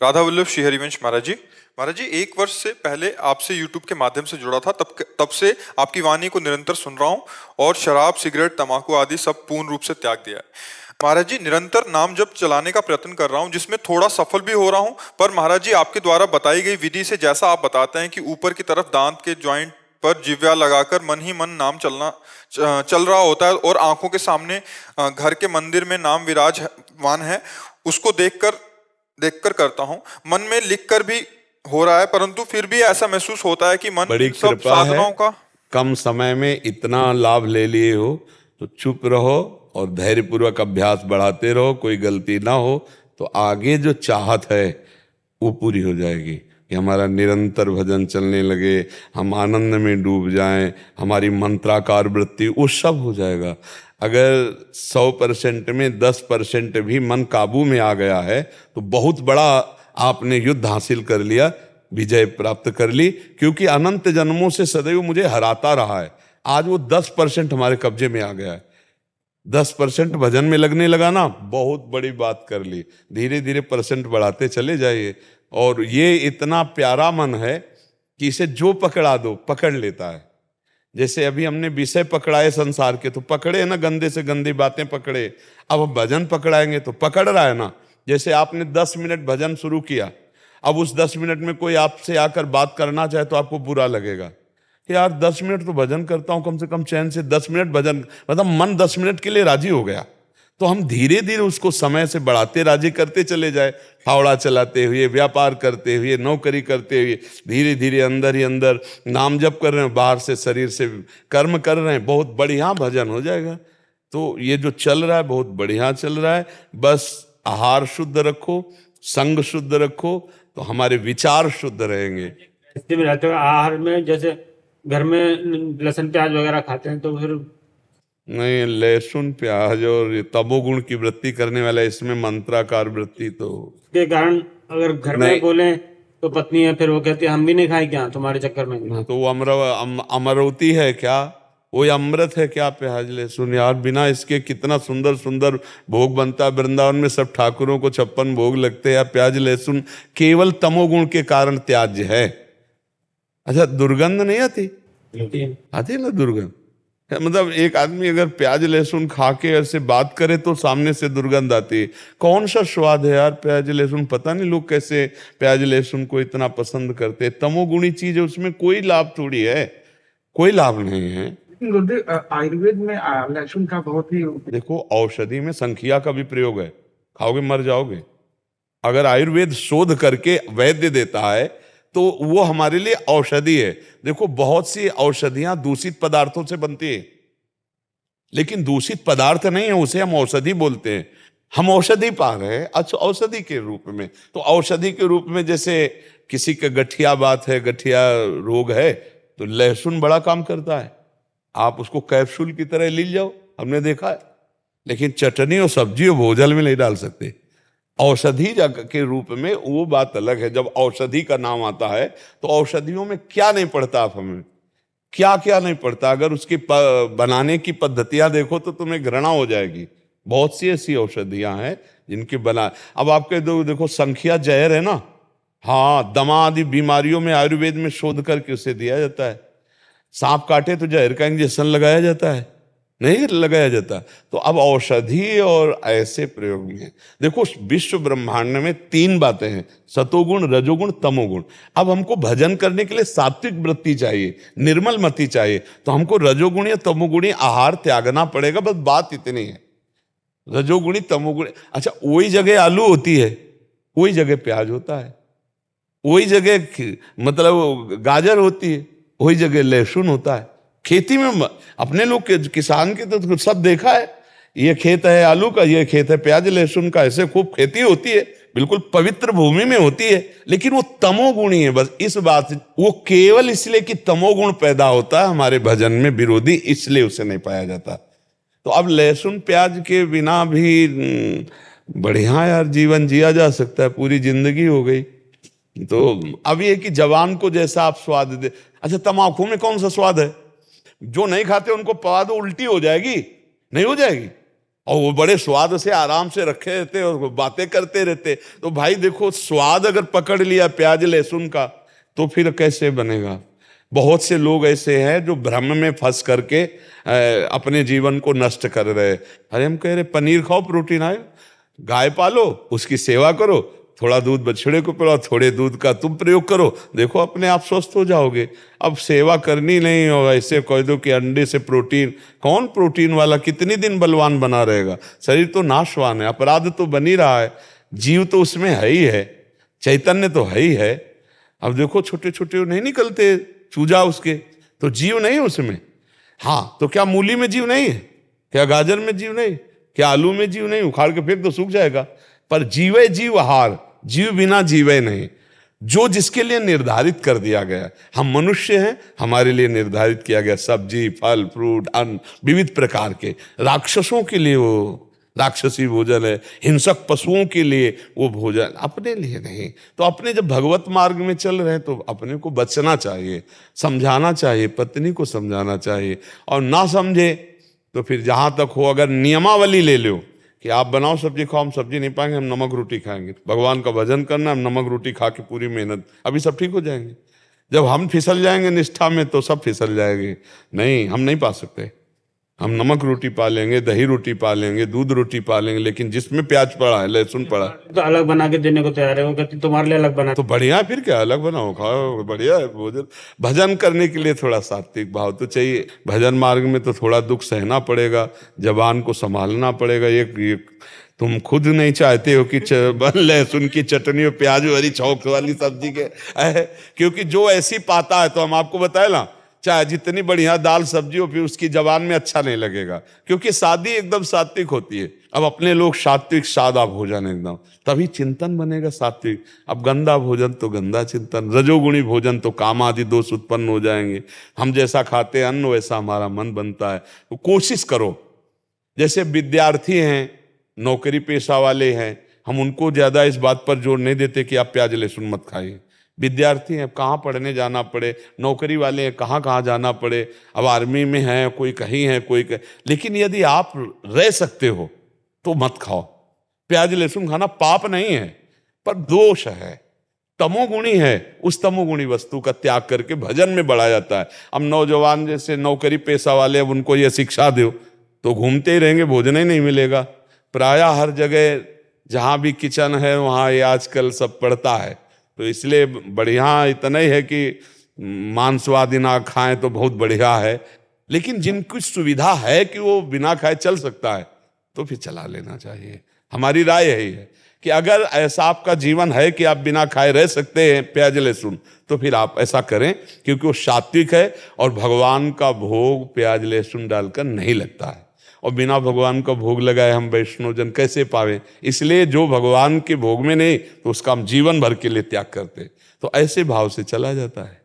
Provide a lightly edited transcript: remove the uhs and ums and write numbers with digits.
राधा वल्लभ श्री हरिवंश महाराज जी 1 वर्ष से पहले आपसे YouTube के माध्यम से जुड़ा था। तब से आपकी वाणी को निरंतर सुन रहा हूँ और शराब, सिगरेट, तंबाकू आदि सब पूर्ण रूप से त्याग दिया है। महाराज जी निरंतर नाम जप चलाने का प्रयत्न कर रहा हूँ, जिसमें थोड़ा सफल भी हो रहा हूँ। पर महाराज जी आपके द्वारा बताई गई विधि से, जैसा आप बताते हैं कि ऊपर की तरफ दांत के ज्वाइंट पर जिव्या लगाकर मन ही मन नाम चल रहा होता है और आंखों के सामने घर के मंदिर में नाम विराजमान है, उसको देखकर करता हूँ। मन में लिख कर भी हो रहा है, परंतु फिर भी ऐसा महसूस होता है कि मन बड़ी इन सब कृपा है, साधनाओं का कम समय में इतना लाभ ले लिए हो तो चुप रहो और धैर्यपूर्वक अभ्यास बढ़ाते रहो। कोई गलती ना हो तो आगे जो चाहत है वो पूरी हो जाएगी कि हमारा निरंतर भजन चलने लगे, हम आनंद में डूब जाएं, हमारी मंत्राकार वृत्ति, वो सब हो जाएगा। अगर 100% में 10% भी मन काबू में आ गया है तो बहुत बड़ा आपने युद्ध हासिल कर लिया, विजय प्राप्त कर ली। क्योंकि अनंत जन्मों से सदैव मुझे हराता रहा है, आज वो 10% हमारे कब्जे में आ गया है। 10% भजन में लगने लगा ना, बहुत बड़ी बात कर ली। धीरे धीरे परसेंट बढ़ाते चले जाइए। और ये इतना प्यारा मन है कि इसे जो पकड़ा दो पकड़ लेता है। जैसे अभी हमने विषय पकड़ाए संसार के, तो पकड़े ना, गंदे से गंदी बातें पकड़े। अब हम भजन पकड़ाएंगे तो पकड़ रहा है ना। जैसे आपने 10 मिनट भजन शुरू किया, अब उस 10 मिनट में कोई आपसे आकर बात करना चाहे तो आपको बुरा लगेगा कि यार 10 मिनट तो भजन करता हूं, कम से कम चैन से 10 मिनट भजन, मतलब मन 10 मिनट के लिए राजी हो गया। तो हम धीरे धीरे उसको समय से बढ़ाते राजी करते चले जाए। फावड़ा चलाते हुए, व्यापार करते हुए, नौकरी करते हुए, धीरे धीरे अंदर ही अंदर नाम जप कर रहे हैं, बाहर से शरीर से कर्म कर रहे हैं, बहुत बढ़िया भजन हो जाएगा। तो ये जो चल रहा है बहुत बढ़िया चल रहा है। बस आहार शुद्ध रखो, संग शुद्ध रखो, तो हमारे विचार शुद्ध रहेंगे। इससे भी रहते हो आहार में, जैसे घर में लहसुन प्याज वगैरह खाते हैं तो फिर नहीं, लहसुन प्याज और ये तमोगुण की वृत्ति करने वाला, इसमें मंत्राकार वृत्ति तो के कारण अगर घर में नहीं। बोले तो पत्नी है, फिर वो कहती है हम भी नहीं खाए क्या तुम्हारे चक्कर में। तो वो अमरवती है क्या, वो अमृत है क्या प्याज लहसुन? यार बिना इसके कितना सुंदर सुंदर भोग बनता है वृंदावन में, सब ठाकुरों को 56 भोग लगते हैं। प्याज लहसुन केवल तमोगुण के कारण त्याज्य है। अच्छा, दुर्गंध नहीं आती? आती ना दुर्गंध। मतलब एक आदमी अगर प्याज लहसुन खा के ऐसे बात करे तो सामने से दुर्गंध आती है। कौन सा स्वाद है यार प्याज लहसुन? पता नहीं लोग कैसे प्याज लहसुन को इतना पसंद करते हैं। तमोगुणी चीज है, उसमें कोई लाभ थोड़ी है, कोई लाभ नहीं है। आयुर्वेद में लहसुन का बहुत ही देखो, औषधि में संखिया का भी प्रयोग है, खाओगे मर जाओगे। अगर आयुर्वेद शोध करके वैद्य देता है तो वो हमारे लिए औषधि है। देखो, बहुत सी औषधियां दूषित पदार्थों से बनती है, लेकिन दूषित पदार्थ नहीं है, उसे हम औषधि बोलते हैं। हम औषधि पा रहे हैं अच्छा औषधि के रूप में। तो औषधि के रूप में जैसे किसी का गठिया बात है, गठिया रोग है, तो लहसुन बड़ा काम करता है। आप उसको कैप्सूल की तरह ले जाओ, हमने देखा है। लेकिन चटनी और सब्जी और भोजन में नहीं डाल सकते। औषधि के रूप में वो बात अलग है। जब औषधि का नाम आता है तो औषधियों में क्या नहीं पड़ता, आप हमें क्या क्या नहीं पड़ता। अगर उसकी बनाने की पद्धतियां देखो तो तुम्हें घृणा हो जाएगी। बहुत सी ऐसी औषधियां हैं जिनकी बना, अब आपके देखो संख्या जहर है ना, हाँ, दमा आदि बीमारियों में आयुर्वेद में शोध करके उसे दिया जाता है। सांप काटे तो जहर का इंजेक्शन लगाया जाता है, नहीं लगाया जाता। तो अब औषधि और ऐसे प्रयोग में देखो, विश्व ब्रह्मांड में 3 बातें हैं, सतोगुण, रजोगुण, तमोगुण। अब हमको भजन करने के लिए सात्विक वृत्ति चाहिए, निर्मल मति चाहिए, तो हमको रजोगुणी या तमोगुणी आहार त्यागना पड़ेगा। बस बात इतनी है, रजोगुणी तमोगुणी। अच्छा, वही जगह आलू होती है, वही जगह प्याज होता है, वही जगह मतलब गाजर होती है, वही जगह लहसुन होता है। खेती में अपने लोग के किसान के तो सब देखा है, ये खेत है आलू का, ये खेत है प्याज लहसुन का, ऐसे खूब खेती होती है, बिल्कुल पवित्र भूमि में होती है। लेकिन वो तमोगुणी है, बस इस बात से वो केवल इसलिए कि तमोगुण पैदा होता है हमारे भजन में विरोधी, इसलिए उसे नहीं पाया जाता। तो अब लहसुन प्याज के बिना भी बढ़िया यार जीवन जिया जा सकता है, पूरी जिंदगी हो गई। तो अब ये कि जवान को जैसा आप स्वाद दे। अच्छा, तम्बाकू में कौन सा स्वाद है? जो नहीं खाते उनको पवा दो, उल्टी हो जाएगी, नहीं हो जाएगी? और वो बड़े स्वाद से आराम से रखे रहते और बातें करते रहते। तो भाई देखो, स्वाद अगर पकड़ लिया प्याज लहसुन का तो फिर कैसे बनेगा। बहुत से लोग ऐसे हैं जो भ्रम में फंस करके अपने जीवन को नष्ट कर रहे हैं। अरे हम कह रहे पनीर खाओ, प्रोटीन आए, गाय पालो, उसकी सेवा करो, थोड़ा दूध बछड़े को पिलाओ, थोड़े दूध का तुम प्रयोग करो, देखो अपने आप स्वस्थ हो जाओगे। अब सेवा करनी नहीं हो, ऐसे कह दो कि अंडे से प्रोटीन, कौन प्रोटीन वाला कितनी दिन बलवान बना रहेगा। शरीर तो नाशवान है, अपराध तो बन ही रहा है, जीव तो उसमें है ही है, चैतन्य तो है ही है। अब देखो छोटे छोटे नहीं निकलते चूजा उसके, तो जीव नहीं उसमें। हाँ, तो क्या मूली में जीव नहीं है, क्या गाजर में जीव नहीं, क्या आलू में जीव नहीं, उखाड़ के फेंक तो सूख जाएगा। पर जीवे जीव हार, जीव बिना जीवे नहीं, जो जिसके लिए निर्धारित कर दिया गया। हम मनुष्य हैं, हमारे लिए निर्धारित किया गया सब्जी फल फ्रूट अन्न विविध प्रकार के। राक्षसों के लिए वो राक्षसी भोजन है, हिंसक पशुओं के लिए वो भोजन, अपने लिए नहीं। तो अपने जब भगवत मार्ग में चल रहे हैं तो अपने को बचना चाहिए, समझाना चाहिए, पत्नी को समझाना चाहिए। और ना समझे तो फिर जहां तक हो, अगर नियमावली ले लो कि आप बनाओ सब्जी खाओ, हम सब्जी नहीं पाएंगे, हम नमक रोटी खाएंगे, भगवान का भजन करना, हम नमक रोटी खा के पूरी मेहनत, अभी सब ठीक हो जाएंगे। जब हम फिसल जाएंगे निष्ठा में तो सब फिसल जाएंगे। नहीं, हम नहीं पा सकते। हम नमक रोटी पा लेंगे, दही रोटी पा लेंगे, दूध रोटी पा लेंगे, लेकिन जिसमें प्याज पड़ा है, लहसुन पड़ा है, तो अलग बना के देने को तैयार है, वो कहती तुम्हारे लिए अलग बना। तो बढ़िया है, फिर क्या, अलग बनाओ खाओ, बढ़िया है भोजन। भजन करने के लिए थोड़ा सात्विक भाव तो चाहिए। भजन मार्ग में तो थोड़ा दुख सहना पड़ेगा, जबान को संभालना पड़ेगा। एक तुम खुद नहीं चाहते हो कि लहसुन की चटनी और प्याज वाली चौक वाली सब्जी के क्योंकि जो ऐसी पाता है, तो हम आपको बताए ना, चाहे जितनी बढ़िया दाल सब्जी हो, फिर उसकी जबान में अच्छा नहीं लगेगा, क्योंकि सादी एकदम सात्विक होती है। अब अपने लोग सात्विक सादा भोजन एकदम, तभी चिंतन बनेगा सात्विक। अब गंदा भोजन तो गंदा चिंतन, रजोगुणी भोजन तो काम आदि दोष उत्पन्न हो जाएंगे। हम जैसा खाते हैं अन्न, वैसा हमारा मन बनता है। तो कोशिश करो, जैसे विद्यार्थी हैं, नौकरी पेशा वाले हैं, हम उनको ज्यादा इस बात पर जोर नहीं देते कि आप प्याज लहसुन मत खाइए। विद्यार्थी हैं, कहाँ पढ़ने जाना पड़े, नौकरी वाले हैं, कहाँ कहाँ जाना पड़े, अब आर्मी में हैं, कोई कहीं है, कोई कहीं। लेकिन यदि आप रह सकते हो तो मत खाओ। प्याज लहसुन खाना पाप नहीं है, पर दोष है, तमोगुणी है। उस तमोगुणी वस्तु का त्याग करके भजन में बढ़ा जाता है। अब नौजवान जैसे नौकरी पेशा वाले, अब उनको ये शिक्षा दो तो घूमते ही रहेंगे, भोजन ही नहीं मिलेगा। प्रायः हर जगह जहाँ भी किचन है वहाँ ये आजकल सब पड़ता है। तो इसलिए बढ़िया इतना ही है कि मांसवादी ना खाएं तो बहुत बढ़िया है, लेकिन जिनकी सुविधा है कि वो बिना खाए चल सकता है तो फिर चला लेना चाहिए। हमारी राय यही है कि अगर ऐसा आपका जीवन है कि आप बिना खाए रह सकते हैं प्याज लहसुन, तो फिर आप ऐसा करें, क्योंकि वो सात्विक है और भगवान का भोग प्याज लहसुन डालकर नहीं लगता है। और बिना भगवान का भोग लगाए हम वैष्णवजन कैसे पावे। इसलिए जो भगवान के भोग में नहीं, तो उसका हम जीवन भर के लिए त्याग करते। तो ऐसे भाव से चला जाता है।